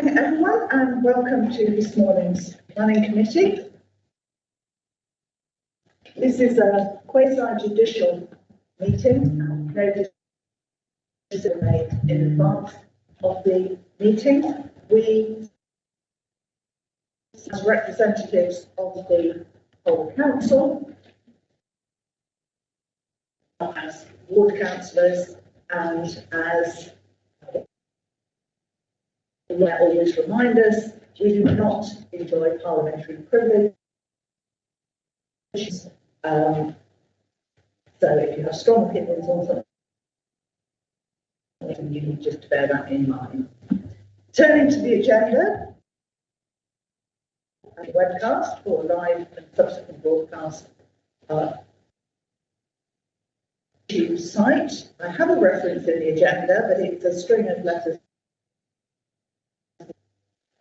Everyone, and welcome to this morning's planning committee. This is a quasi-judicial meeting. No decisions are made in advance of the meeting. We, as representatives of the whole council, as ward councillors, and as always remind us, we do not enjoy parliamentary privilege. So if you have strong opinions on something, you need just to bear that in mind. Turning to the agenda, and webcast for live and subsequent broadcast to site. I have a reference in the agenda, but it's a string of letters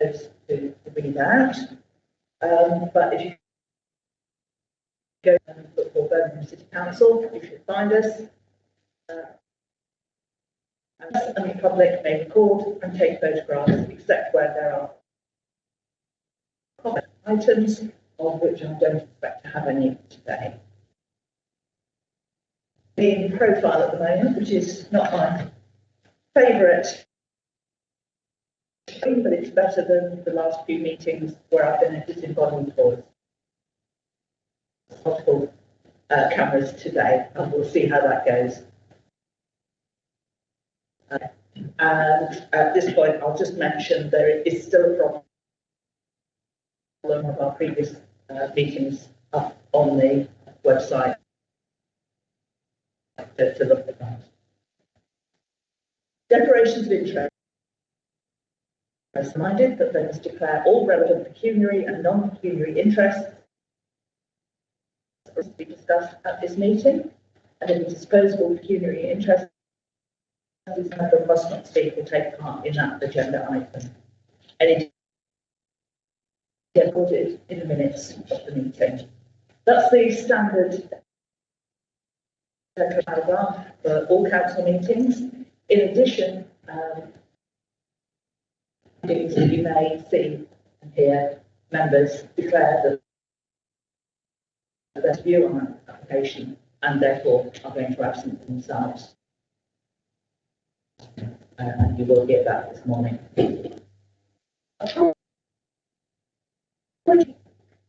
to read out. But if you go and look for Birmingham City Council, you should find us. And the public may record and take photographs, except where there are comment items, of which I don't expect to have any today. In profile at the moment, which is not my favourite, but it's better than the last few meetings where I've been disembodied for multiple cameras today, and we'll see how that goes. And at this point, I'll just mention there is still a problem of our previous meetings up on the website to look at that. Declarations of interest. As reminded that they must declare all relevant pecuniary and non-pecuniary interests to be discussed at this meeting, and any disposable pecuniary interest this member must not speak or take part in that agenda item. Any recorded in the minutes of the meeting. That's the standard paragraph for all council meetings. In addition, meetings that you may see and hear members declare that their view on an application and therefore are going to absent themselves. And you will get that this morning.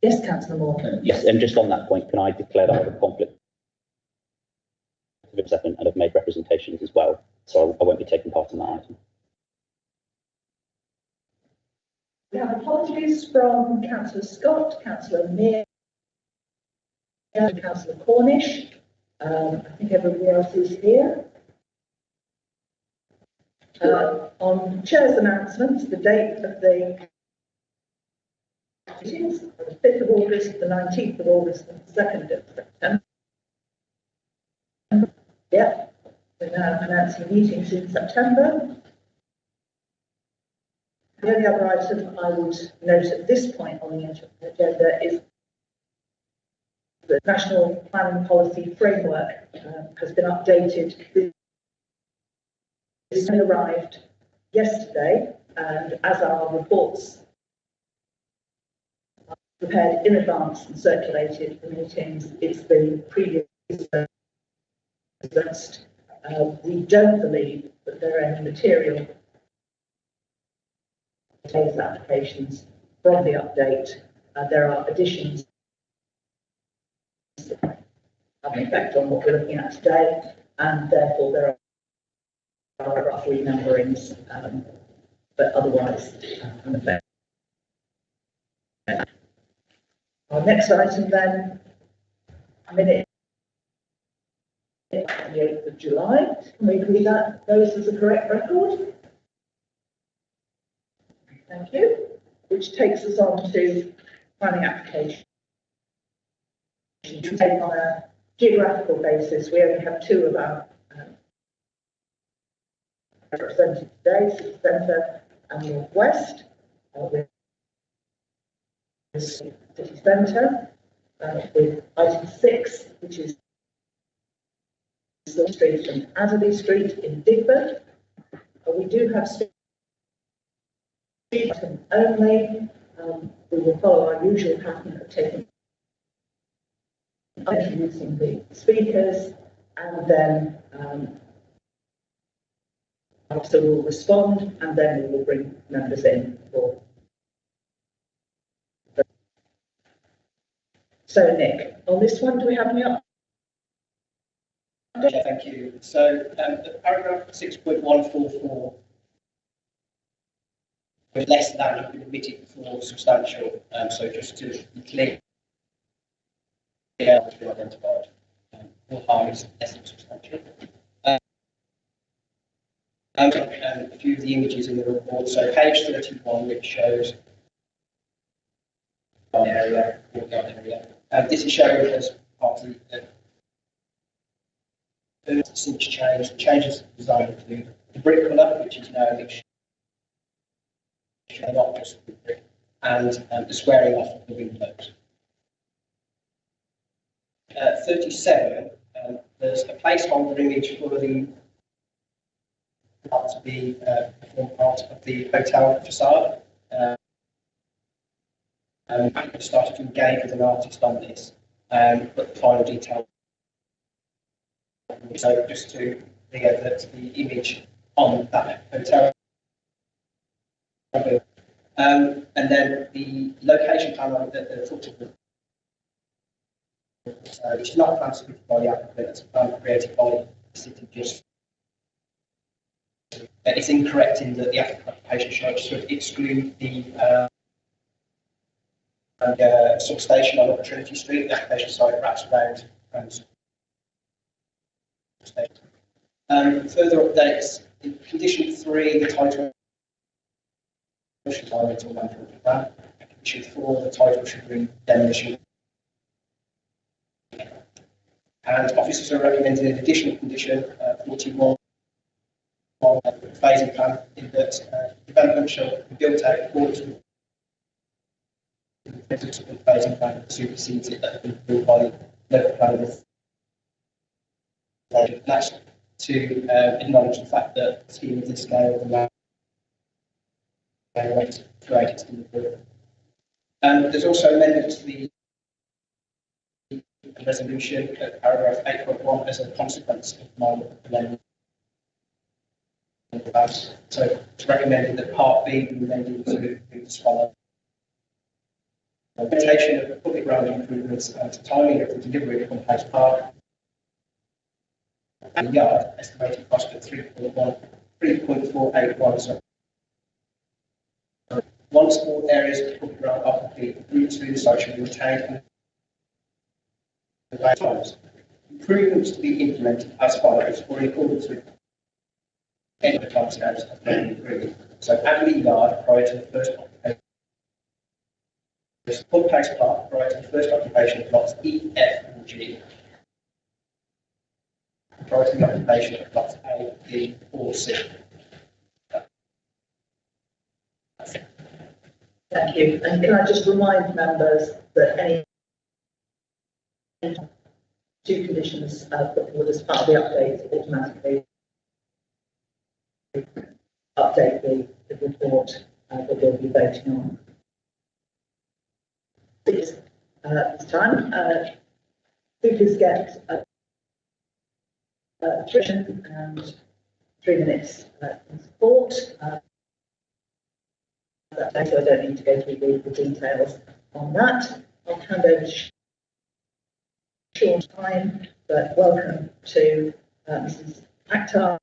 Yes, Councillor Moore. Yes, and just on that point, can I declare that I have a conflict of interest and have made representations as well? So I won't be taking part in that item. We have apologies from Councillor Scott, Councillor Mears, and Councillor Cornish. I think everybody else is here. On Chair's announcements, the date of the meetings are the 5th of August, the 19th of August, and the 2nd of September. Yeah, we're now announcing meetings in September. The only other item I would note at this point on the agenda is the National Planning Policy Framework has been updated. This arrived yesterday, and as our reports are prepared in advance and circulated for meetings, it's the previous list. We don't believe that there are any material today's applications from the update. There are additions that have an effect on what we're looking at today, and therefore there are rough renumberings, but otherwise an effect. Our next item then, minute the 8th of July. Can we agree that those as a correct record? Thank you. Which takes us on to planning application. To take on a geographical basis, we only have two of our represented today, City Centre and North West. city centre, with item 6, which is the street and Adderley Street in Digbeth. We do have street item only. We will follow our usual pattern of introducing the speakers, and then officer will respond, and then we will bring members in for. So, Nick, on this one, do we have any updates? Yeah, thank you. So, the paragraph 6.144, with less than have been admitted for substantial. So, just to be clear, to be identified. Or high is less than substantial. A few of the images in the report. So, page 31, which shows one area, area. This is shown as part of the since change. The changes designed to the brick colour, which is now not just the brick, and the squaring off of the windows. 37. There's a placeholder image for the to be form part of the hotel facade. I started to engage with an artist on this, but the final detail. So just to clear that the image on that hotel. And then the location plan on the foot of the which is not a plan submitted by the applicant, it's a plan created by the city. Just it's incorrect in that the application shows to exclude the substation on Trinity Street. The application site wraps around further updates in condition 3, the title should environmental management plan. Condition 4, the title should read demolition. And officers are recommending an additional condition 41 on the phasing plan in that development shall be built out in accordance with the subsequent phasing plan that supersedes it that has been approved by the local planning. That's to acknowledge the fact that the scheme of this scale of the land created to be approved. There's also amendments to the resolution at paragraph 8.1 as a consequence of my amendment. So it's recommended that part B be amended to as follows. Implementation of the public realm improvements and timing of the delivery of Complex Park and yard estimated cost of 3.481. So once all areas of the public realm are complete, routes through the site should be retained and times. Improvements to be implemented as follows, or in accordance with any of the timescales as may be agreed. So Adderley Yard prior to the first occupation. Complex Park prior to the first occupation of plots E, F, and G. Prior to the occupation of plots A, B, or C. Thank you. And can I just remind members that any two conditions put forward as part of the update automatically update the report that we'll be voting on. This time, speakers get attrition and 3 minutes in support. So I don't need to go through the details on that. I'll hand over to short time, but welcome to Mrs. Akhtar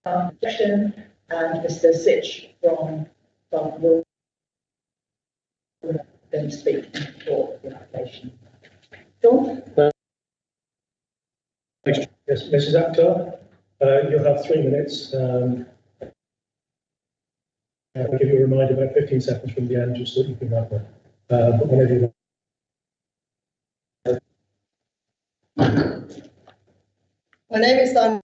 and Mr. Sitch from will going to speak for the application. John? Yes, Mrs. Akhtar, you'll have 3 minutes. I'll give you a reminder about 15 seconds from the end, just so that you can have that. But whenever you My name is Diana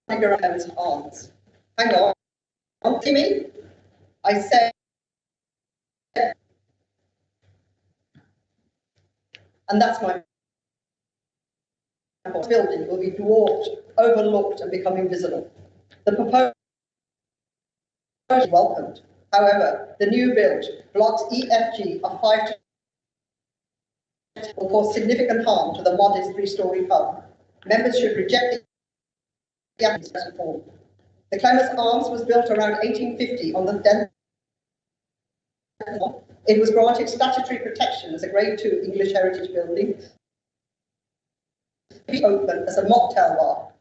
Graham's aunt. Hang on, Timmy. I said And that's my building will be dwarfed, overlooked, and become invisible. The proposal is welcomed. However, the new build, blocks E, F, G, are 5 to will cause significant harm to the modest 3-story pub. Members should reject the application form. The Clements Arms was built around 1850 on the den. It was granted statutory protection as a Grade 2 English heritage building. Be open as a mocktail bar.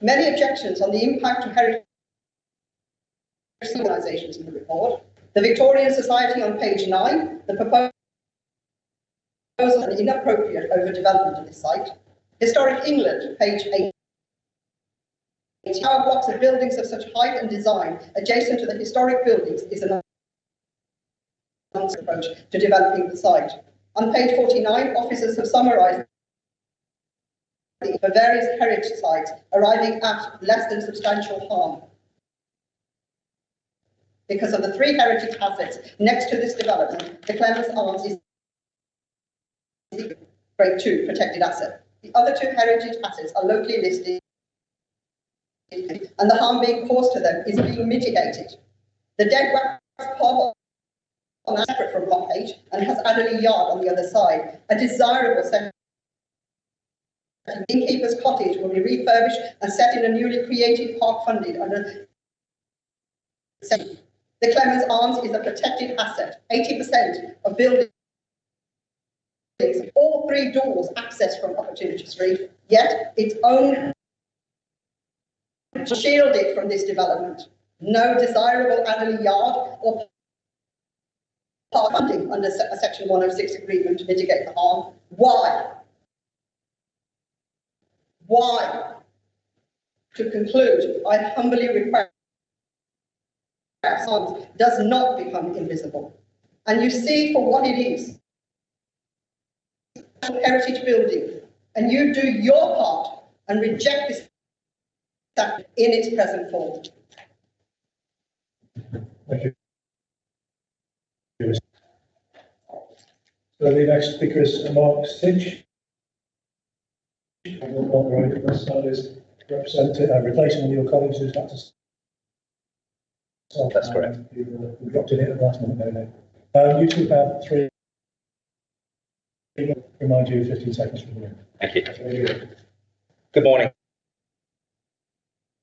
Many objections on the impact of heritage organisations in the report. The Victorian Society on page 9, the proposal and inappropriate overdevelopment of this site. Historic England, page 8. Tower blocks of buildings of such height and design adjacent to the historic buildings is an approach to developing the site. On page 49, officers have summarised for various heritage sites, arriving at less than substantial harm. Because of the 3 heritage assets next to this development, the Clements Arms is Grade 2 protected asset. The other 2 heritage assets are locally listed, and the harm being caused to them is being mitigated. The Dead Wax pub is separate from Block H and has Adderley Yard on the other side, a desirable section. The Innkeeper's Cottage will be refurbished and set in a newly created park funded under the Clements Arms is a protected asset. 80% of buildings, all 3 doors access from Opportunity Street, yet its own to shield it from this development. No desirable Adderley Yard or park funding under a Section 106 agreement to mitigate the harm. Why? Why? To conclude, I humbly request does not become invisible. And you see for what it is. Heritage building. And you do your part and reject this in its present form. Thank you. So the next speaker is Mark Sitch. That is replacing one of your colleagues who's had to. That's correct. You dropped in at the last minute. You two have 3. Remind you 15 seconds from here. Thank you. Good morning.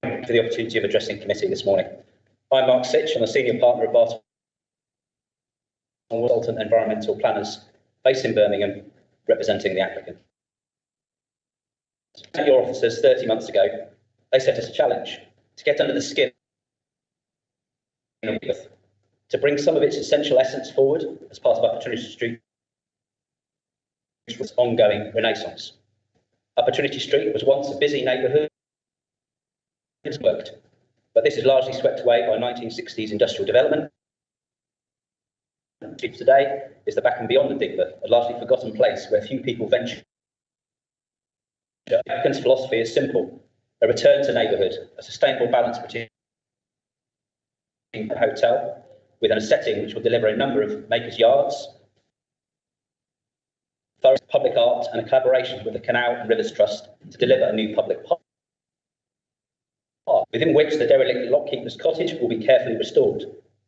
For the opportunity of addressing committee this morning. I'm Mark Sitch. I'm a senior partner at Barton Consultant Environmental Planners based in Birmingham, representing the applicant. At your officers 30 months ago, they set us a challenge to get under the skin of Earth, to bring some of its essential essence forward as part of Opportunity Street's ongoing renaissance. Opportunity Street was once a busy neighbourhood. It's worked, but this is largely swept away by 1960s industrial development. Today is the back and beyond the Digbeth, a largely forgotten place where few people venture. The applicant's philosophy is simple: a return to neighbourhood, a sustainable balance between a hotel with a setting which will deliver a number of makers' yards, thorough public art, and a collaboration with the Canal and Rivers Trust to deliver a new public park, within which the derelict lockkeeper's cottage will be carefully restored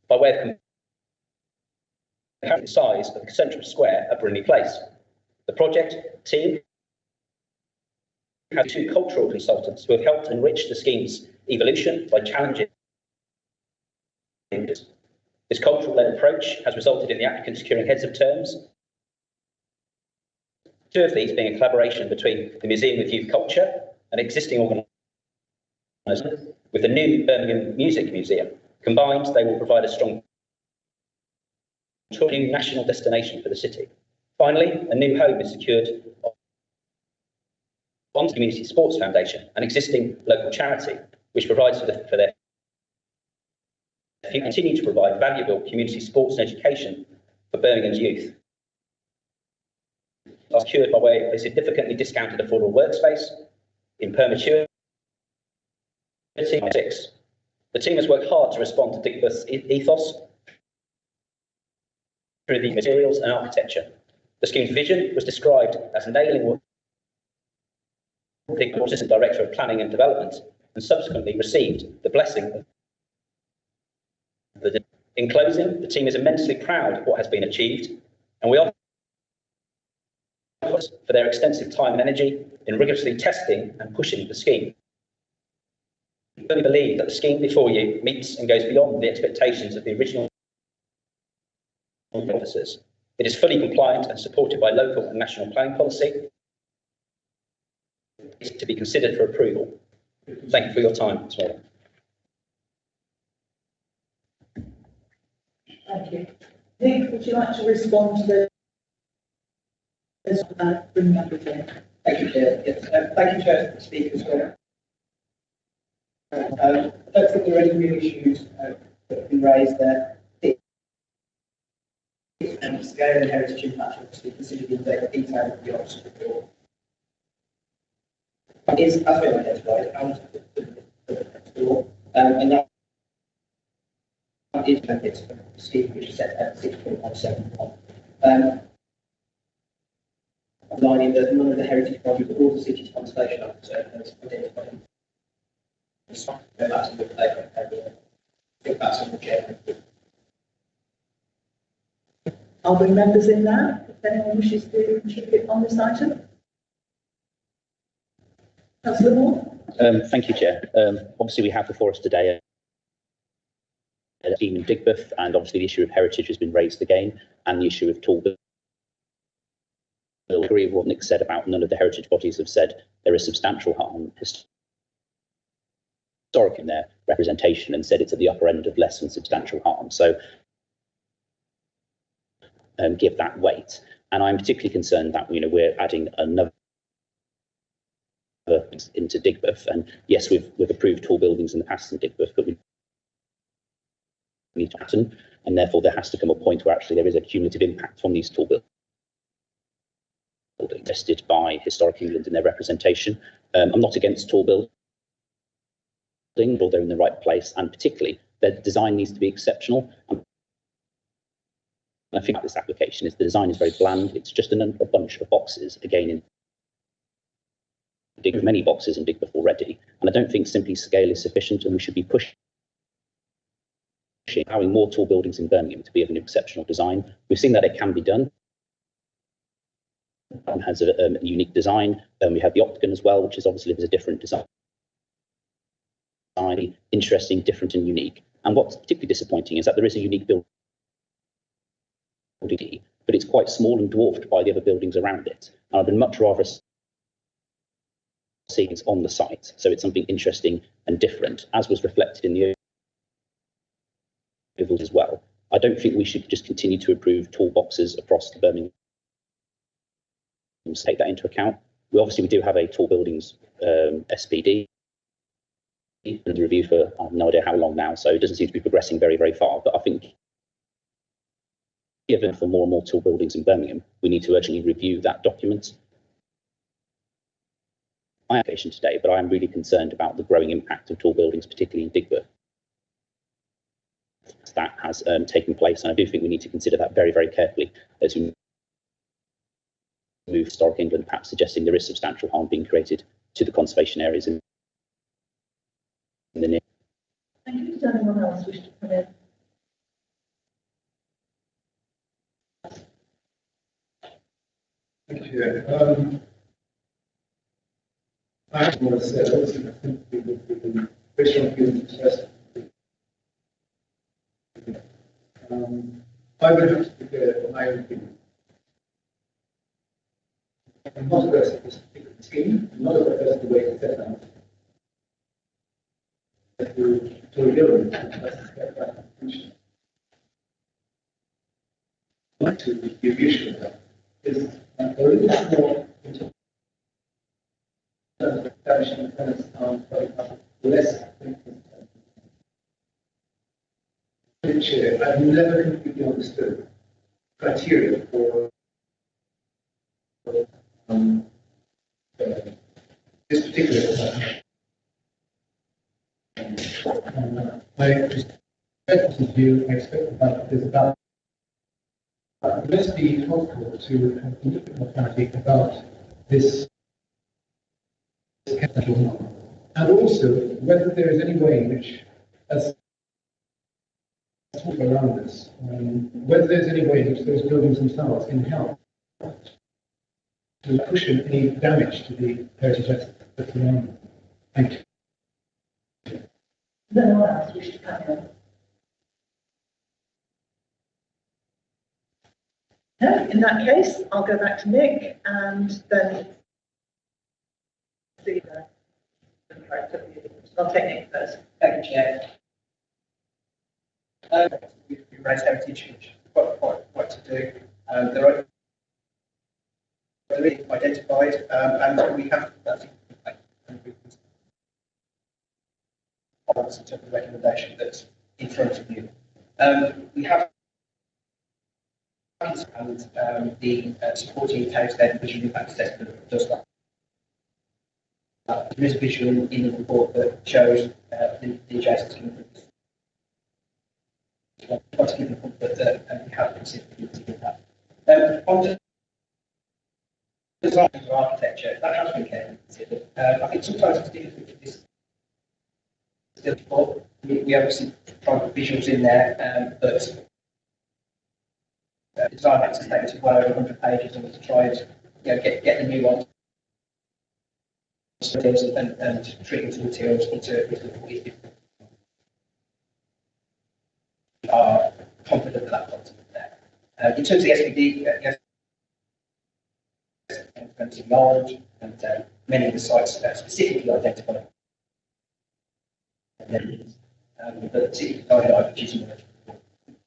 by way of the size of the central square at Brindley Place. The project team has 2 cultural consultants who have helped enrich the scheme's evolution by challenging this. This cultural-led approach has resulted in the applicant securing heads of terms, 2 of these being a collaboration between the Museum of Youth Culture and existing organisers with the new Birmingham Music Museum. Combined, they will provide a strong new national destination for the city. Finally, a new home is secured on the Community Sports Foundation, an existing local charity which provides for their continue to provide valuable community sports and education for Birmingham's youth. Are secured by way of a significantly discounted affordable workspace in perpetuity. The team has worked hard to respond to Digbeth's ethos through the materials and architecture. The scheme's vision was described as nailing what the Assistant Director of Planning and Development, and subsequently received the blessing of the. In closing, the team is immensely proud of what has been achieved, and we are for their extensive time and energy in rigorously testing and pushing the scheme. We firmly believe that the scheme before you meets and goes beyond the expectations of the original officers. It is fully compliant and supported by local and national planning policy. It is to be considered for approval. Thank you for your time as well. Thank you. Nick, would you like to respond to those bringing up again? Thank you, Chair. Yes, thank you, Chair, for the speakers. I don't think there are any real issues that have been raised there. And scale and heritage impact obviously considered in detail of the Oxford report. It is, as we identified, and that is benefits from the scheme which is set at 6.171. Aligning that none of the heritage projects or the city's conservation officer has identified. I think that's on the chair. I'll bring members in now, if anyone wishes to contribute on this item. Councillor Moore. Thank you, Chair. Obviously, we have before us today a scheme in Digbeth, and obviously the issue of heritage has been raised again, and the issue of tall buildings. I agree with what Nick said about none of the heritage bodies have said there is substantial harm historic in their representation, and said it's at the upper end of less than substantial harm. So give that weight. And I'm particularly concerned that we're adding another into Digbeth. And yes, we've approved tall buildings in the past in Digbeth, but we need to happen, and therefore there has to come a point where actually there is a cumulative impact from these tall buildings tested by Historic England in their representation. I'm not against tall buildings, although they're in the right place, and particularly their design needs to be exceptional. I think this application is the design is very bland. It's just a bunch of boxes, again, in many boxes in Digbeth already. And I don't think simply scale is sufficient, and we should be pushing, allowing more tall buildings in Birmingham to be of an exceptional design. We've seen that it can be done. It has a unique design. We have the Octagon as well, which is obviously there's a different design. Interesting, different and unique. And what's particularly disappointing is that there is a unique building, but it's quite small and dwarfed by the other buildings around it. And I'd much rather see it on the site, so it's something interesting and different, as was reflected in the ovals as well. I don't think we should just continue to approve tall boxes across the Birmingham. Take that into account. We do have a tall buildings SPD under review for I have no idea how long now, so it doesn't seem to be progressing very, very far. But I think, given for more and more tall buildings in Birmingham, we need to urgently review that document. My application today, but I am really concerned about the growing impact of tall buildings, particularly in Digbeth. That has taken place, and I do think we need to consider that very, very carefully as we move Historic England, perhaps suggesting there is substantial harm being created to the conservation areas in the near. Thank you. Does anyone else wish to come in? Thank you. I have more to say. I think we would be very strong feelings expressed. I would have to declare my own opinion. I'm not addressing this particular scheme, I'm not addressing the way it's set out. To reveal that's that conclusion. I'd like to give you issue with that is there is more into establishing tenants less Chair, I've never completely understood criteria for this particular I respect this view. I expect that there's about Would just be helpful to have a little bit more clarity about this capital number, and also whether there is any way in which, as around this, whether there's any way in which those buildings themselves can help to cushion any damage to the heritage that's around them. Thank you. No one else wish to come in? No, in that case, I'll go back to Nick and then see the I'll take Nick first. Thank you, Chair. We raised heritage, which is quite to do. There are identified, and we have that in terms of the recommendation that's in front of you. We have and the supporting accounts then visual impact assessment does that. There is a visual in the report that shows the adjacent communities. I want to give the comfort that we have considered that. On the design of architecture, that has been carefully considered. I think sometimes it's difficult to this. Still, we obviously try to put visuals in there, but design access statements is well over 100 pages, and to try and get the nuance and treatment of materials into are confident that content is there. In terms of the SPD, yes, and knowledge, and many of the sites specifically identified. But particularly highlight which is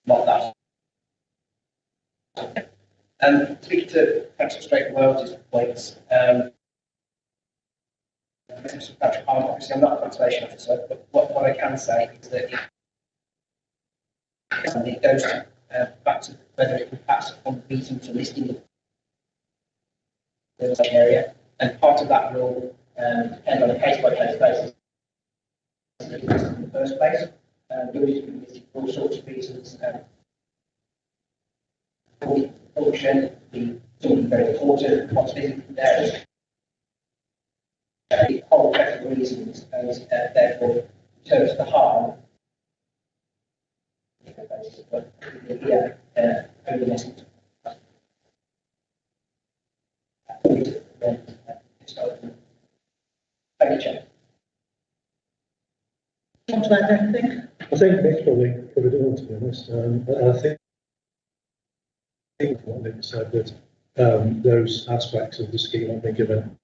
not that. Speaking to Councillor Straight-Wells' points, obviously I'm not a conservation officer, but what I can say is that it goes back to whether it impacts on the meeting to listing the area, and part of that will depend on a case-by-case basis. In the first place, buildings for all sorts of reasons. Function, something very important, what's physically there. The whole set of reasons, and therefore, in terms of the harm, here, over this. Thank you, Chair. Want to add anything? I think Nick's probably covered it all, to be honest. I think what Nick said, that those aspects of the scheme have been given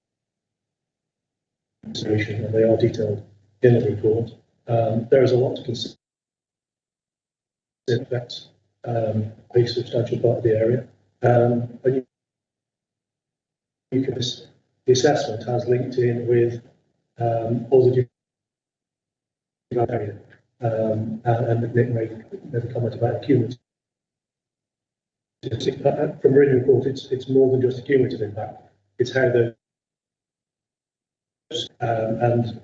consideration, and they are detailed in the report. There is a lot to consider. It affects a substantial part of the area. And you can, the assessment has linked in with all the area. And Nick made a comment about cumulative. From reading the report, it's more than just a cumulative impact. It's how the and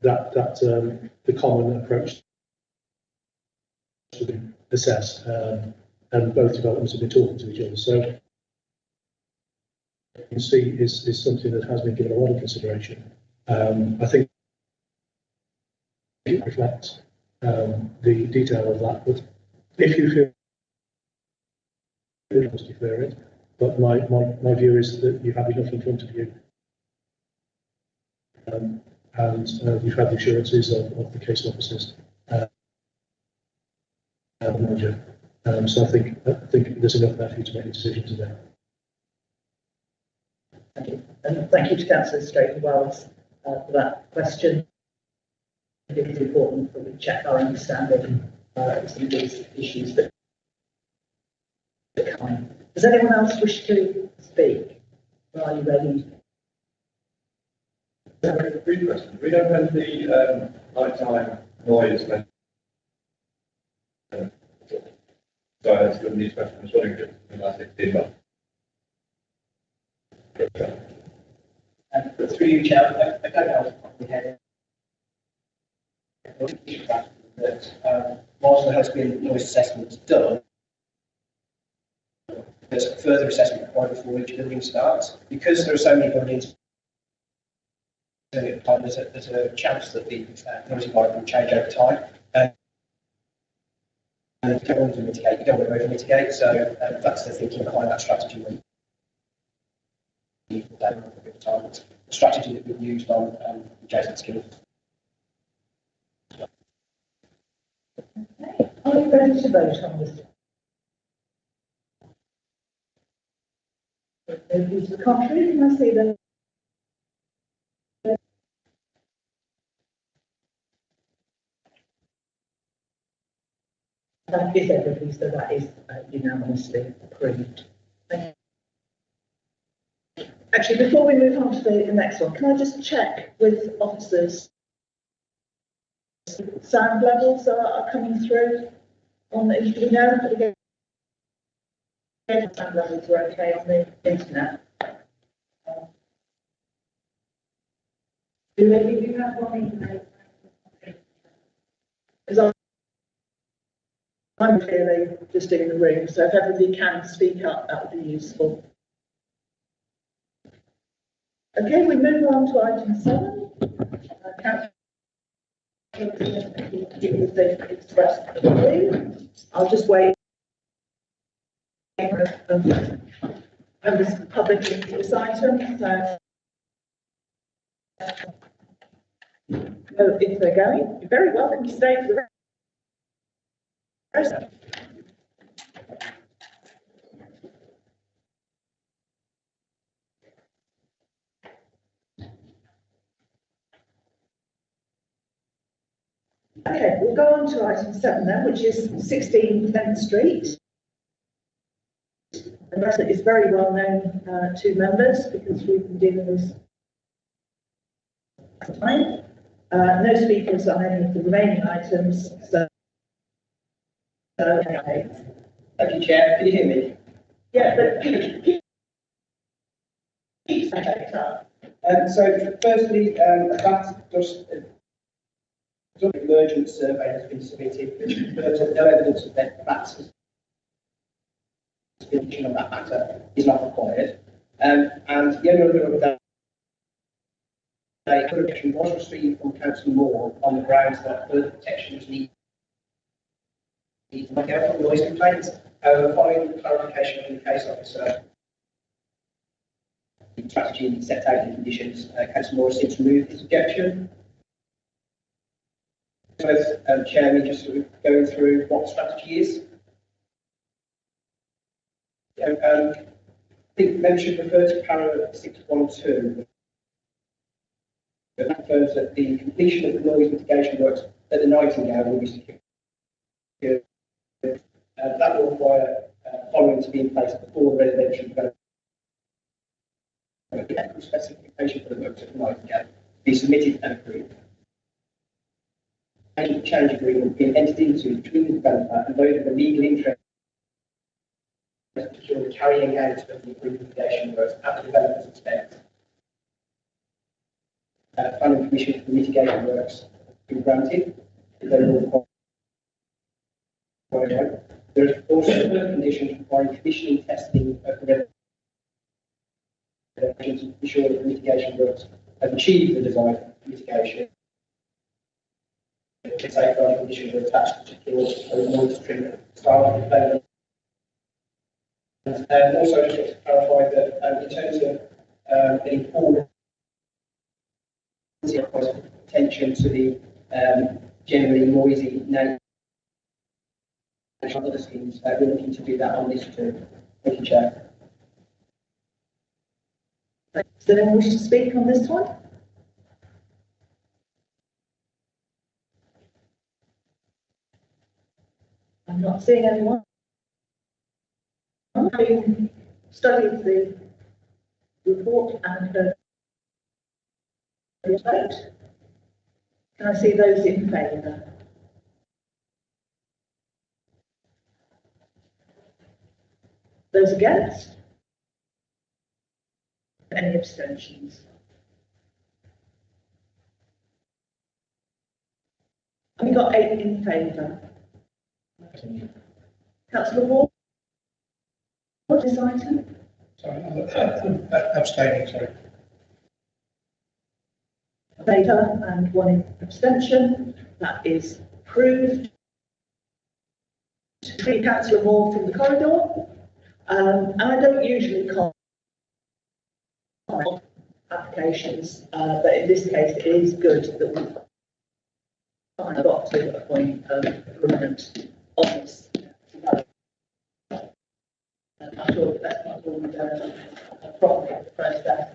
that the common approach to be assessed, and both developments have been talking to each other. So you can see is something that has been given a lot of consideration. I think it reflects the detail of that. But if you feel you must defer it, but my view is that you have enough in front of you. And you've had the assurances of the case officers and the manager. So I think there's enough there for you to make a decision today. Thank you. And thank you to Councillor Straight-Wells for that question. It is important that we check our understanding of some of these issues that come in. Does anyone else wish to speak? Or are you ready? Brief question. We don't have the nighttime noise. Sorry, that's a new question. I was wondering if it was in the last 16 months. Through you, Chair, I don't know off the top of my head that whilst there has been noise assessments done, there's further assessment required before each building starts. Because there are so many buildings, there's a chance that the noise environment will change over time. And you don't want to mitigate, you don't want to over mitigate, so that's the thinking behind that strategy. The strategy that we've used on adjacent skills. Okay. Are you ready to vote on this? No views to the contrary, can I see them? That is everybody, so that is unanimously approved. Thank you. Actually, before we move on to the next one, can I just check with officers? Sound levels are coming through on the, do we know that the sound levels are okay on the internet? Do any of you have one? Because I'm clearly just in the room, so if everybody can speak up, that would be useful. Okay, we move on to item 7. I'll just wait for members of the public into this item. So if they're going, you're very welcome to stay for the rest. Okay, we'll go on to item 7 then, which is 16 10th Street. And that is very well known to members because we've been dealing with this time. No speakers on any of the remaining items. So okay. Thank you, Chair. Can you hear me? Yeah, but so firstly, that just an emergent survey has been submitted, which confirms that no evidence of that facts on that matter is not required. And the only other objection was received from Councillor Moore on the grounds that further protection was needed to make out noise complaints. However, following the clarification from the case officer, the strategy set out in conditions, Councillor Moore has since removed his objection. So as Chairman, just sort of going through what the strategy is. I think mentioned refer to paragraph 612. That confirms that the completion of the noise mitigation works at the Nightingale will be secured. That will require following to be in place before the residential development. The technical specification for the works at the Nightingale be submitted and approved. A change agreement being entered into between the developer and those with a legal interest to secure the carrying out of the approved mitigation works at the developer's expense. Planning permission for the mitigation works been granted. There is also further conditions requiring commissioning testing of the to ensure that the mitigation works have achieved the desired mitigation. Safeguarding conditions are attached to secure noise treatment style of and also just to clarify that in terms of the important attention to the generally noisy nature of other schemes, we're looking to do that on this too. Thank you, Chair. does anyone wish to speak on this one? I'm not seeing anyone. Having studied the report and heard the vote, can I see those in favour? Those against? Any abstentions? Have we got 8 in favour? Councillor Ward? What is this item? Sorry, abstaining, sorry. Favour and one abstention. That is approved. Councillor Moore from the corridor. And I don't usually comment on applications, but in this case, it is good that we've finally got to a point of permanent office. And I'm sure that that's not all properly the process.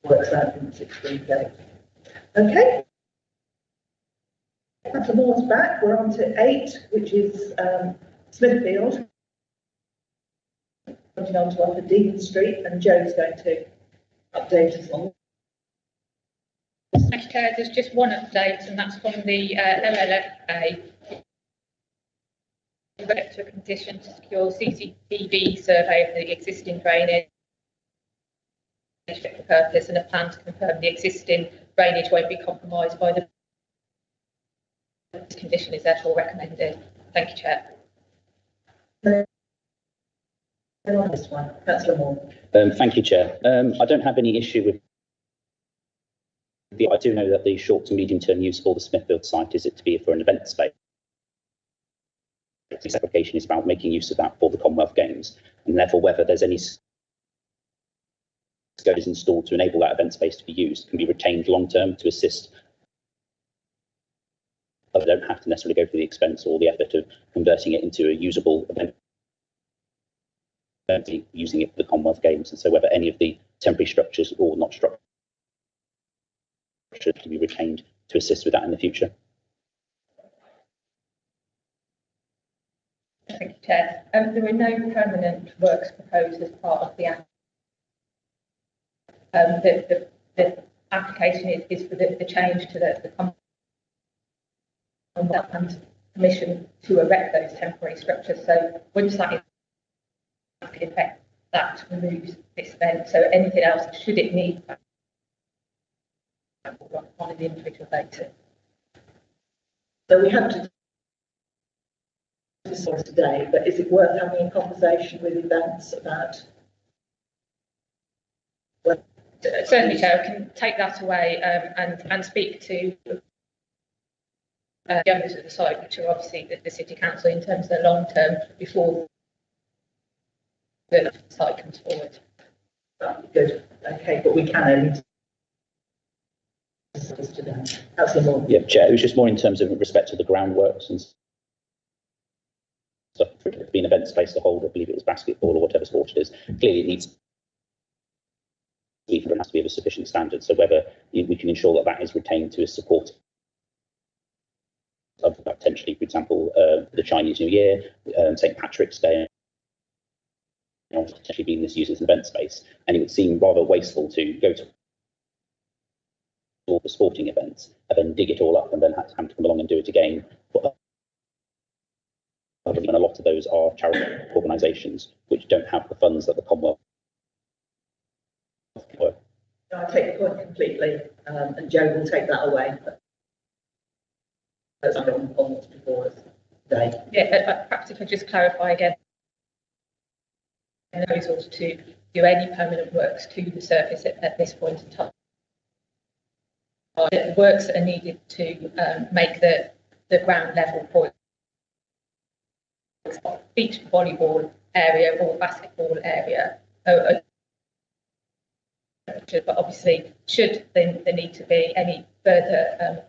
Works out in 16 days. Okay. Councillor Moore's back. We're on to 8, which is Smithfield. Pointing on to Upper Deacon Street, and Joe's going to update us on. Thank you, Chair. There's just one update, and that's from the LLFA. To a condition to secure CCTV survey of the existing drainage fit for purpose and a plan to confirm the existing drainage won't be compromised by the. This condition is therefore recommended. Thank you, Chair. On this one, Councillor Moore. Thank you, Chair. I don't have any issue with. I do know that the short to medium term use for the Smithfield site is it to be for an event space. This application is about making use of that for the Commonwealth Games, and therefore whether there's any SCOs installed to enable that event space to be used can be retained long term to assist. They don't have to necessarily go through the expense or the effort of converting it into a usable event, using it for the Commonwealth Games, and so whether any of the temporary structures or not structures can be retained to assist with that in the future. Thank you, Chair. There are no permanent works proposed as part of the app. The application is for the change to the Commonwealth and permission to erect those temporary structures. So once that is in effect, that removes this event. So anything else, should it need on an individual basis. So we have to discuss today, but is it worth having a conversation with events about? Well, certainly, Chair, I can take that away and speak to the owners of the site, which are obviously the City Council, in terms of the long term before the site comes forward. Good. Okay, but we can only discuss today. Councillor Moore. Yeah, Chair. It was just more in terms of respect to the groundworks and stuff for it to be an event space to hold. I believe it was basketball or whatever sport it is. Clearly, it needs. It has to be of a sufficient standard. So whether we can ensure that that is retained to a support of potentially, for example, the Chinese New Year, St. Patrick's Day, potentially being misused as an event space, and it would seem rather wasteful to go to all the sporting events and then dig it all up and then have to come along and do it again. And a lot of those are charitable organisations which don't have the funds that the Commonwealth. I take the point completely, and Joe will take that away. That's on what's before us today. Yeah, perhaps if I just clarify again, and those also to do any permanent works to the surface at this point in time. The works that are needed to make the ground level for beach volleyball area or basketball area. But obviously, should there need to be any further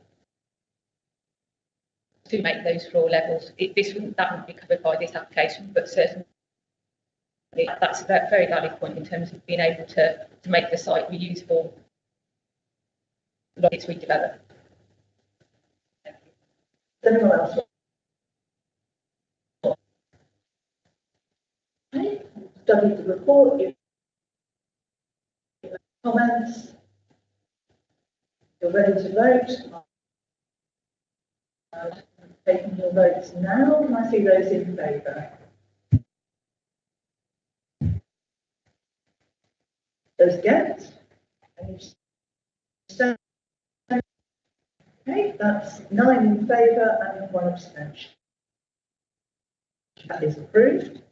to make those floor levels, that wouldn't be covered by this application, but certainly that's a very valid point in terms of being able to make the site reusable as it's redeveloped. Anyone else? Okay. Studied the report. Comments? You're ready to vote. Taking your votes now. Can I see those in favour? Those against? Any abstentions? Okay, that's 9 in favour and 1 abstention. That is approved.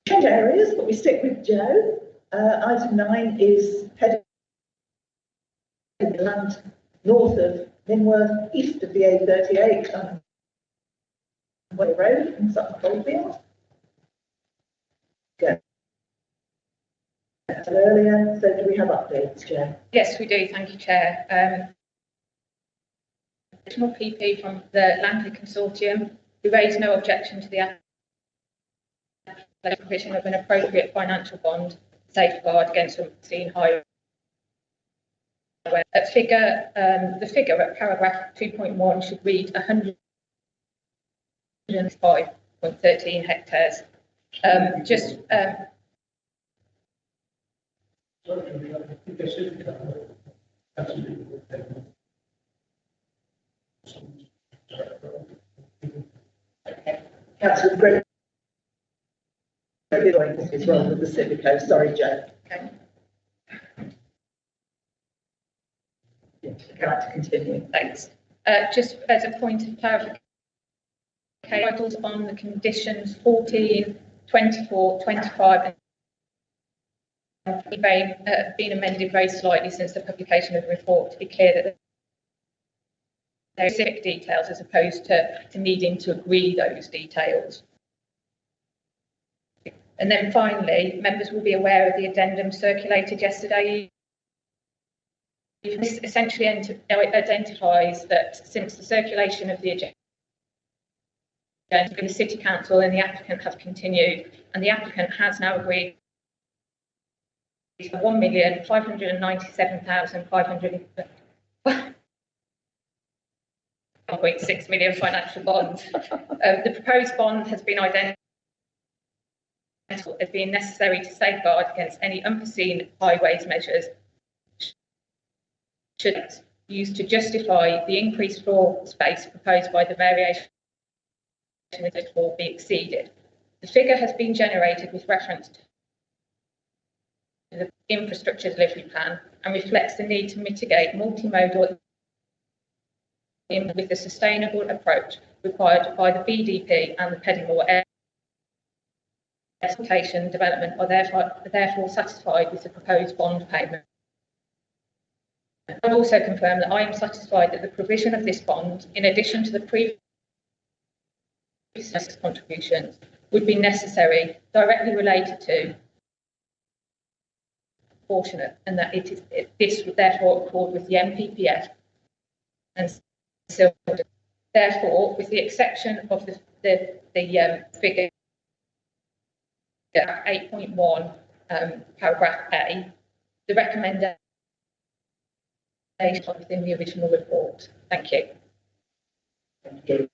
Change areas, but we stick with Joe. Item 9 is heading land north of Minworth, east of the A38 and Way Road in Sutton Coldfield. Go. Earlier, so do we have updates, Joe? Yes, we do. Thank you, Chair. Additional PP from the Langley Consortium, who raised no objection to the provision of an appropriate financial bond safeguard against unforeseen highway. The figure at paragraph 2.1 should read 105.13 hectares. Councillor Gregory is wrong with the Civico. Sorry, Joe. Okay. I'd like to continue. Thanks. Just as a point of clarification, titles on the conditions 14, 24, 25 have been amended very slightly since the publication of the report to be clear that there are specific details as opposed to needing to agree those details. And then finally, members will be aware of the addendum circulated yesterday. This essentially identifies that since the circulation of the agenda, the City Council and the applicant have continued, and the applicant has now agreed to 1,597,500.6 million financial bonds. The proposed bond has been identified as being necessary to safeguard against any unforeseen highways measures should used to justify the increased floor space proposed by the variation will be exceeded. The figure has been generated with reference to the infrastructure delivery plan and reflects the need to mitigate multimodal with the sustainable approach required by the BDP and the Peddingmore Exploitation Development are therefore satisfied with the proposed bond payment. I also confirm that I am satisfied that the provision of this bond, in addition to the previous contributions, would be necessary, directly related to, proportionate, and that this would therefore accord with the NPPF, and so therefore, with the exception of the figure 8.1, paragraph A, the recommendation within the original report. Thank you. Thank you.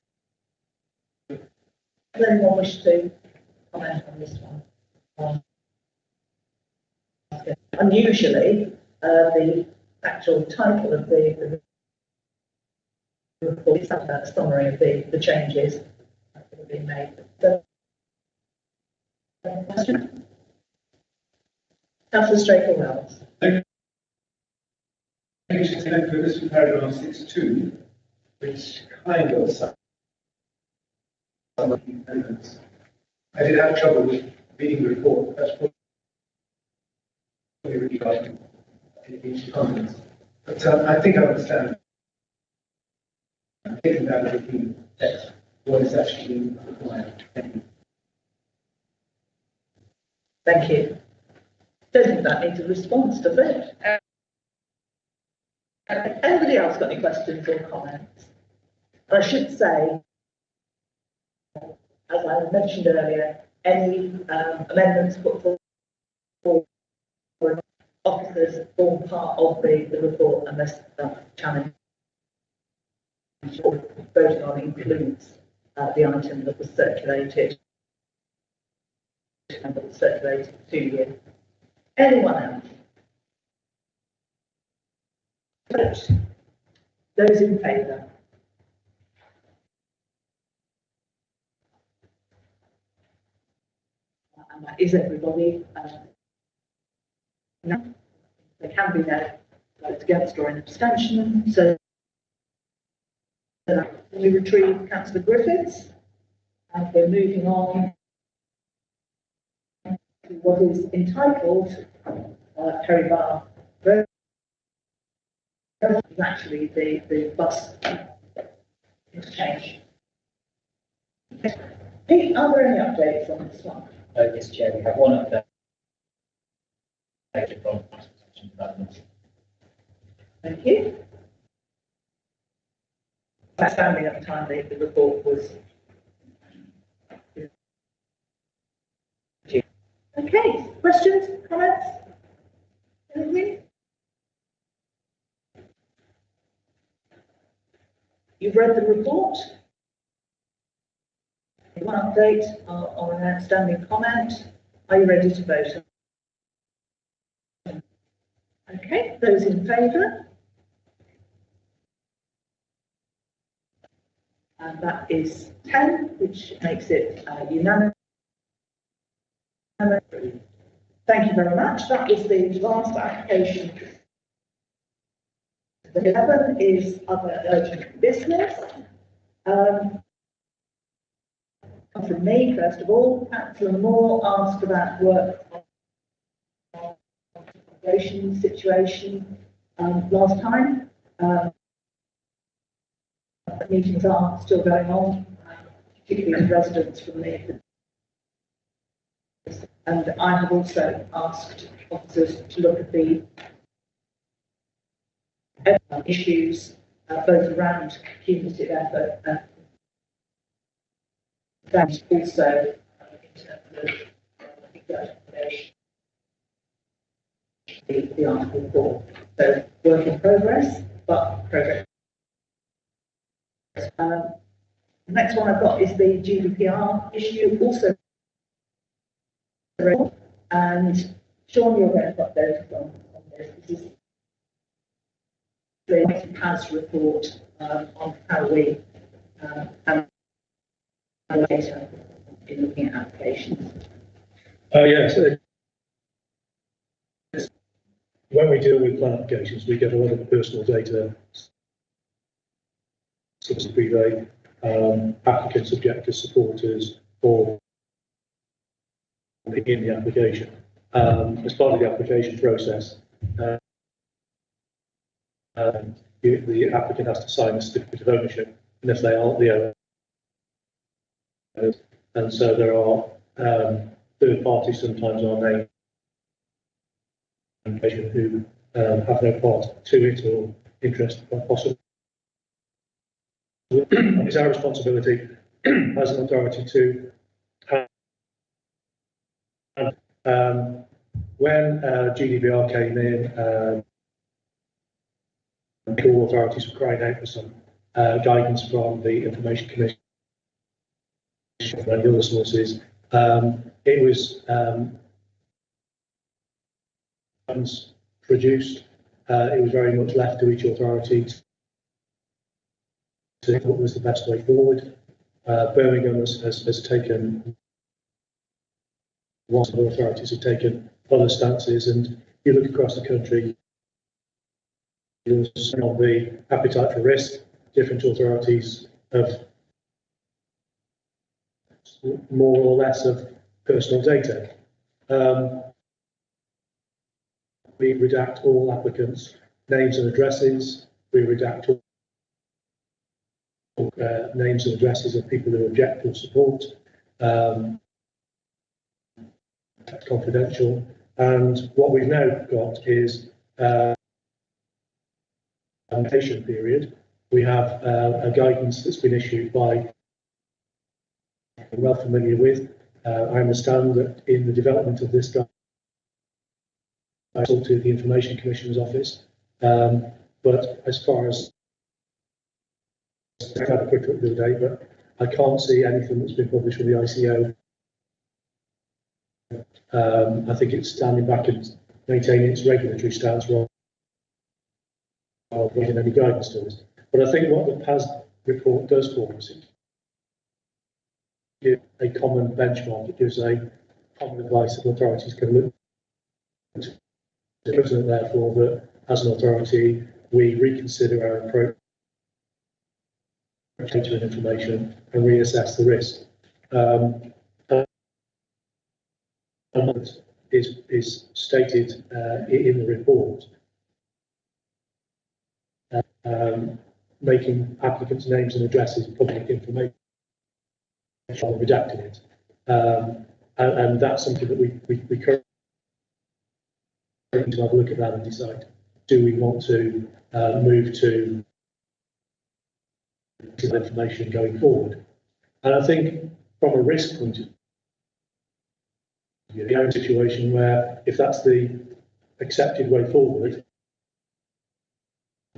Does anyone wish to comment on this one? Unusually, the actual title of the report is a summary of the changes that have been made. Question? Councillor Straker-Wells. Thank you, for this paragraph 6.2, which kind of some of the amendments. I did have trouble with reading the report. That's probably regarding each comments. But I think I understand. I'm taking that as the text, what is actually required. Thank you. Don't think that needs a response, does it? Anybody else got any questions or comments? I should say, as I mentioned earlier, any amendments put forward officers form part of the report unless that challenge or voting on includes the item that was circulated and that was circulated to you. Anyone else? Vote. Those in favour? And that is everybody. No? Okay. can be no votes against or an abstention. So we retrieve Councillor Griffiths, and we're moving on to what is entitled Perry Bar Road. Is actually the bus interchange. Pete, are there any updates on this one? Yes, Chair, we have one update from Transportation Development. Thank you. Outstanding at the time the report was. Okay, questions, comments? Anything? You've read the report. One update on an outstanding comment. Are you ready to vote? Okay, those in favour? And that is 10, which makes it unanimous. Thank you very much. That was the last application. The 11 is other urgent business. From me, first of all, Councillor Moore asked about work on the accommodation situation last time. Meetings are still going on, particularly with residents from the. And I have also asked officers to look at the issues both around cumulative effort and that also in terms of the Article 4. So work in progress, but progress. The next one I've got is the GDPR issue, also. And Sean, you're going to update on this. This is the PAS report on how we and later in looking at applications. Yes. When we deal with plan applications, we get a lot of personal data, citizen privé, applicants, objectors, supporters, or in the application. As part of the application process, the applicant has to sign a certificate of ownership, and if they aren't the owner, and so there are third parties sometimes on named who have no part to it or interest possible. It's our responsibility as an authority to when GDPR came in, all authorities were crying out for some guidance from the Information Commission and other sources. It was produced. It was very much left to each authority to think what was the best way forward. Birmingham has taken, lots of authorities have taken other stances, and you look across the country, you'll see on the appetite for risk, different authorities have more or less of personal data. We redact all applicants' names and addresses. We redact all names and addresses of people who object or support. Confidential. And what we've now got is application period. We have a guidance that's been issued by I'm well familiar with. I understand that in the development of this draft, I talked to the Information Commissioner's office, but as far as I've had a quick look the other day, but I can't see anything that's been published from the ICO. I think it's standing back and maintaining its regulatory stance rather than giving any guidance to us. But I think what the PAS report does for us is give a common benchmark. It gives a common advice that authorities can look at president, therefore, that as an authority, we reconsider our approach to data and information and reassess the risk. And is stated in the report, making applicants' names and addresses public information, redacting it. And that's something that we currently to have a look at that and decide, do we want to move to information going forward? And I think from a risk point of view, we are in a situation where if that's the accepted way forward,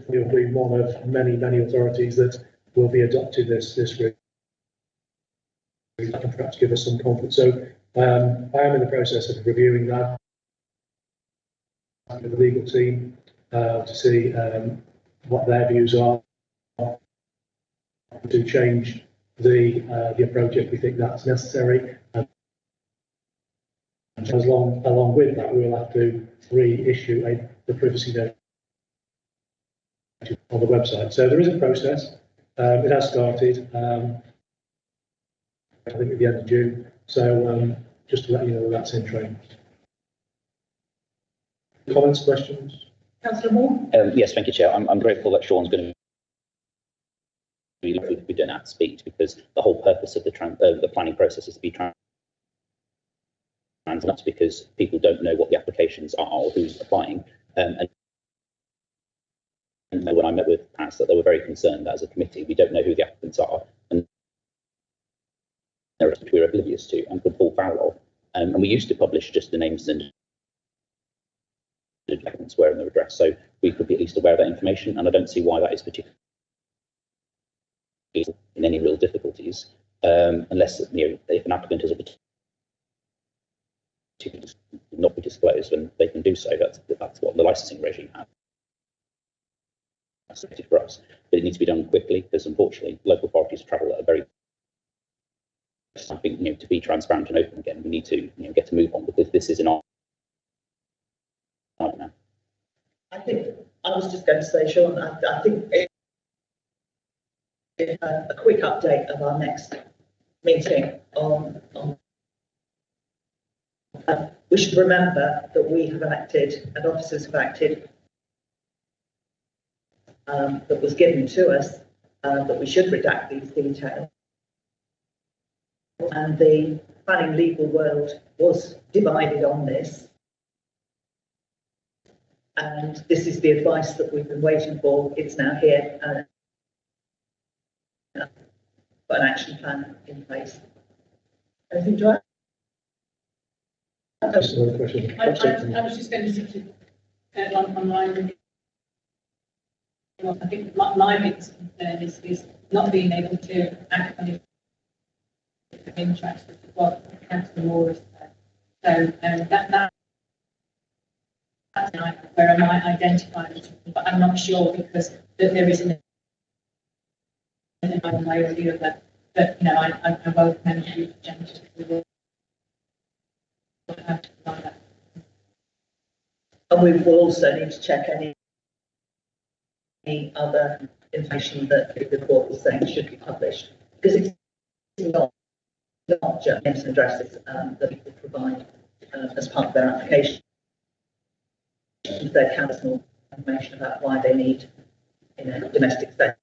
we'll be one of many authorities that will be adopting this route. That can perhaps give us some confidence. So I am in the process of reviewing that with the legal team to see what their views are to change the approach if we think that's necessary. And along with that, we will have to reissue the privacy notice on the website. So there is a process. It has started. I think at the end of June. So just to let you know that's in train. Comments, questions? Councillor Moore? Yes, thank you, Chair. I'm grateful that Sean's going to we don't have to speak, because the whole purpose of the planning process is to be transparent, not because people don't know what the applications are or who's applying. And when I met with PAS, that they were very concerned that as a committee we don't know who the applicants are, and they're we're oblivious to and could fall foul of. And we used to publish just the names and applicants where in their address, so we could be at least aware of that information. And I don't see why that is particularly in any real difficulties, unless if an applicant is a particular not be disclosed, and they can do so. That's what the licensing regime has. That's for us, but it needs to be done quickly, because unfortunately local authorities travel at a very I think to be transparent and open again, we need to get to move on, because this is an art now. I think I was just going to say, Sean, I think a quick update of our next meeting on we should remember that we have acted and officers have acted that was given to us that we should redact these details, and the planning legal world was divided on this, and this is the advice that we've been waiting for. It's now here. Got an action plan in place. Anything to add? Just another question. I was just going to say on mine. I think my biggest concern is not being able to act on it of interest, which is what Councillor Moore has said. So that's where I might identify it, but I'm not sure, because there isn't one way or the other. But I welcome any suggestions. And we will also need to check any other information that the report was saying should be published, because it's not just names and addresses that people provide as part of their application. There can be more information about why they need domestic space.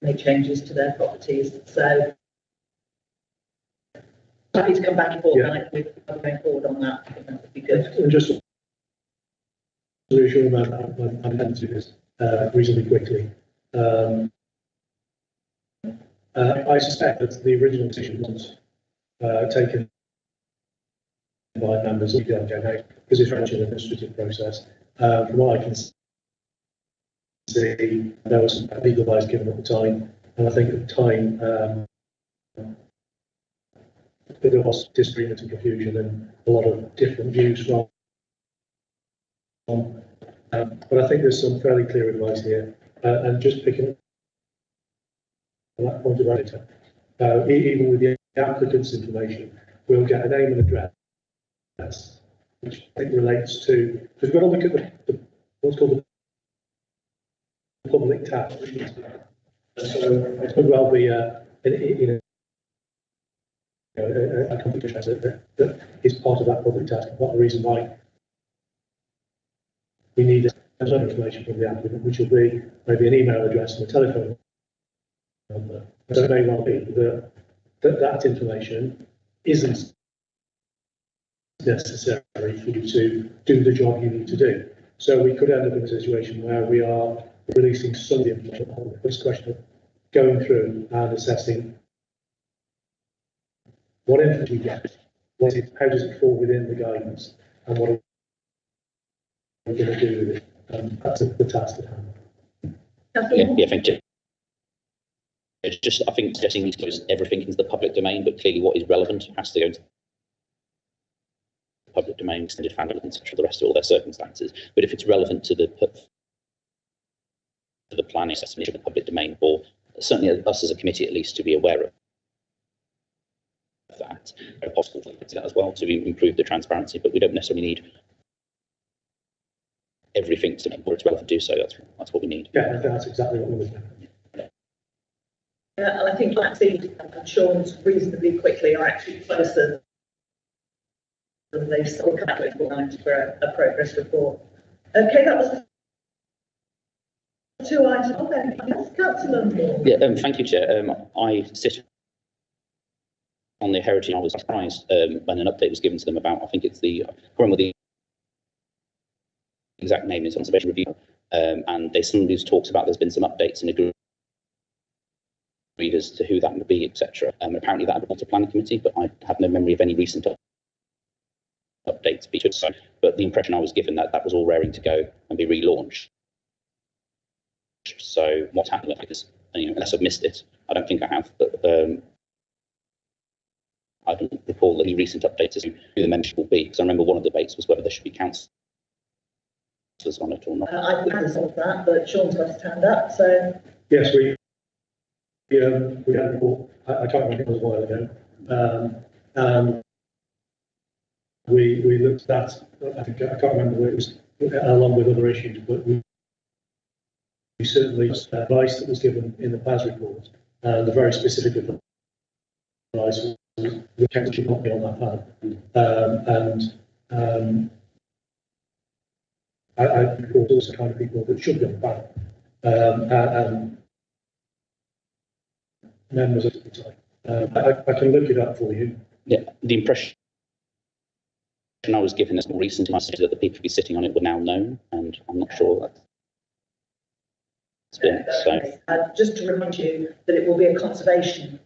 Make changes to their properties. So happy to come back and forth with going forward on that. I think that would be good. And just to reassure that I'm going to do this reasonably quickly. I suspect that the original decision was taken by members of the LJA, because it's actually an administrative process. From what I can see, there was some legal advice given at the time, and I think at the time there was disagreement and confusion and a lot of different views from. But I think there's some fairly clear advice here, and just picking up on that point about it, even with the applicant's information, we'll get a name and address which I think relates to, because we've got to look at the what's called the public task. So it could well be a conflict of interest that is part of that public task. Part of the reason why we need some information from the applicant, which will be maybe an email address and a telephone number. So it may well be that information isn't necessary for you to do the job you need to do. So we could end up in a situation where we are releasing some of the information on the first question of going through and assessing what information you get, how does it fall within the guidance, and what are we going to do with it. That's the task at hand. Yeah, thank you. It's just, I think suggesting these goes everything into the public domain, but clearly what is relevant has to go into the public domain, extended family, etc. The rest of all their circumstances. But if it's relevant to the planning assessment of the public domain, or certainly us as a committee at least to be aware of that, very possible to that as well to improve the transparency. But we don't necessarily need everything to make sure it's relevant to do so. That's what we need. Yeah, I think that's exactly what we're looking at. And I think Blackseed and Sean's reasonably quickly are actually closer than they've still come out with for a progress report. Okay, that was the 2 items. Oh, then, yes, Councillor Moore. Yeah, thank you, Chair. I sit on the Heritage. I was surprised when an update was given to them about, I think it's the, I can't remember the exact name, is Conservation Review, and somebody talks about there's been some updates and agreed as to who that would be, etc. Apparently that had gone to planning committee, but I have no memory of any recent updates. But the impression I was given that was all raring to go and be relaunched. So what's happened? Because unless I've missed it, I don't think I have. But I don't recall any recent updates as to who the membership will be. Because I remember one of the debates was whether there should be councillors on it or not. I could resolve that, but Sean's got his hand up. So yes, we had a report. I can't remember, it was a while ago. And we looked at that. I can't remember where it was, along with other issues, but we certainly advice that was given in the PAS report, and the very specific advice was the council should not be on that panel. I report also kind of people that should be on the panel, and members of the time. I can look it up for you. Yeah, the impression I was given is more recent that the people who be sitting on it were now known, and I'm not sure that's been so. Just to remind you that it will be a conservation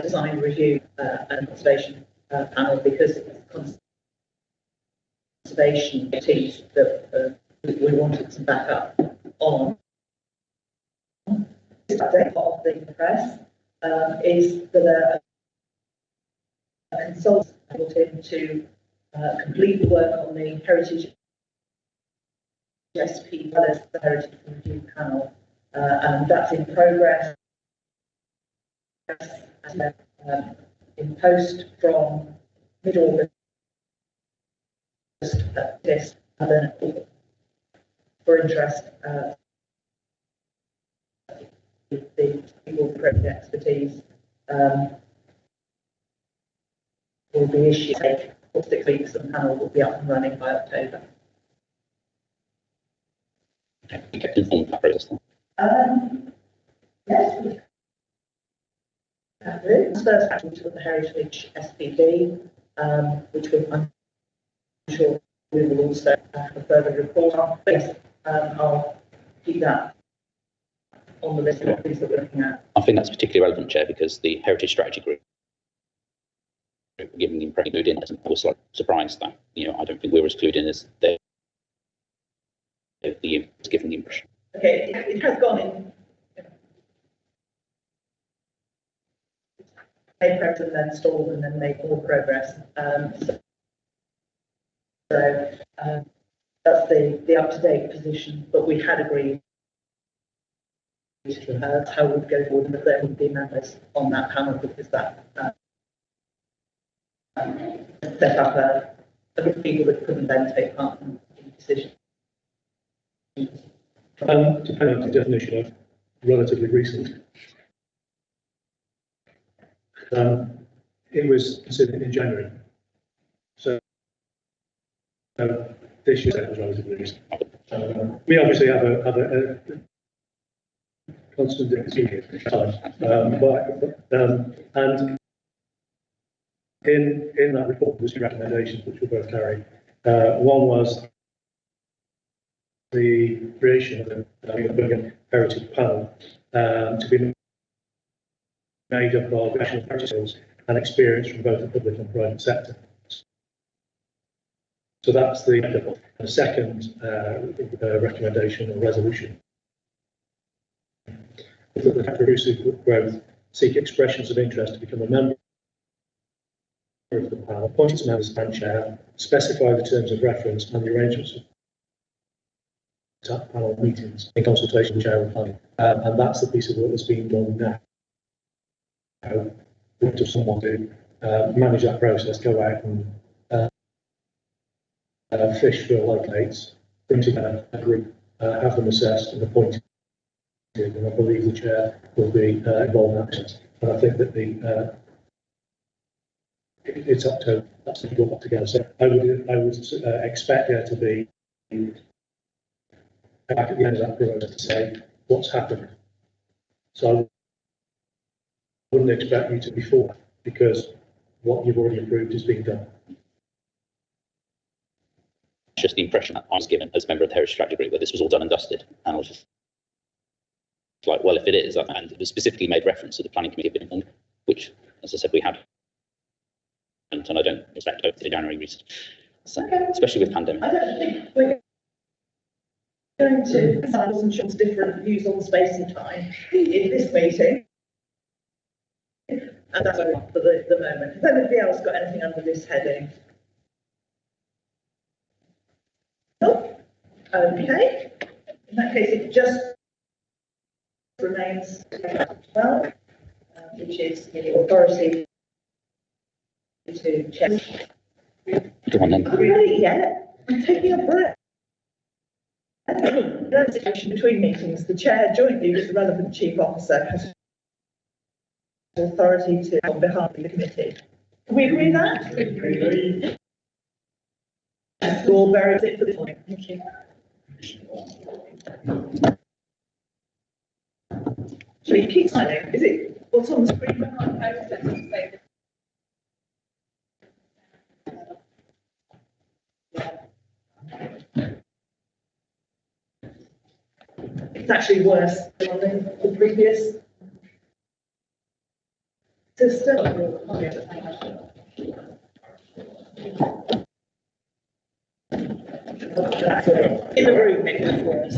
design review and conservation panel, because it's conservation teams that we wanted some backup on. Update of the press is that a consultant brought in to complete the work on the Heritage SP as well as the Heritage Review panel, and that's in progress. In post from mid-August, this for interest. The people with appropriate expertise will be issued for 6 weeks, and the panel will be up and running by October. You kept informed of that process. Yes, we have this first actually to the Heritage SPV, which I'm sure we will also have a further report on. But yes, I'll keep that on the list of things that we're looking at. I think that's particularly relevant, Chair, because the Heritage Strategy Group, given the impression included in it, I was slightly surprised that I don't think we were as clued in as they given the impression. Okay, it has gone in. Made progress and then stalled and then made more progress. So that's the up-to-date position, but we had agreed how we'd go forward, and that there would be members on that panel, because that set up a group of people that couldn't then take part in decisions. Depending on the definition of relatively recent. It was considered in January. So this year it was relatively recent. We obviously have a constant time, and in that report there was two recommendations which we both carried. One was the creation of a Birmingham Heritage Panel to be made up of national heritage skills and experience from both the public and private sector. So that's the second recommendation or resolution. That the Inclusive Growth seek expressions of interest to become a member of the panel, appoint its members and chair, specify the terms of reference and the arrangements of panel meetings in consultation with the chair of the panel. And that's the piece of work that's being done now. What does someone do? Manage that process, go out and fish for locates, bring together a group, have them assessed and appointed. And I believe the chair will be involved in that process. And I think that it's up to that's what got together. So I would expect there to be back at the end of that process to say what's happened. So I wouldn't expect you to be for because what you've already approved is being done. Just the impression that I was given as a member of the Heritage Strategy Group that this was all done and dusted, and I was just like, well, if it is, and it was specifically made reference to the planning committee being informed, which, as I said, we had, and I don't expect over the January recent, so, especially with pandemic. I don't think we're going to Sandals and Sean's different views on space and time in this meeting. And that's all for the moment. Has anybody else got anything under this heading? No? Okay. In that case, it just remains well, which is the authority to check. Go on then. I'm ready yet. I'm taking a breath. Between meetings, the chair jointly with the relevant chief officer has authority to on behalf of the committee. Can we agree that? Agree. All very it for this point. Thank you. Shall we keep signing? Is it what's on the screen? It's actually worse than the previous system. In the room, it was worse.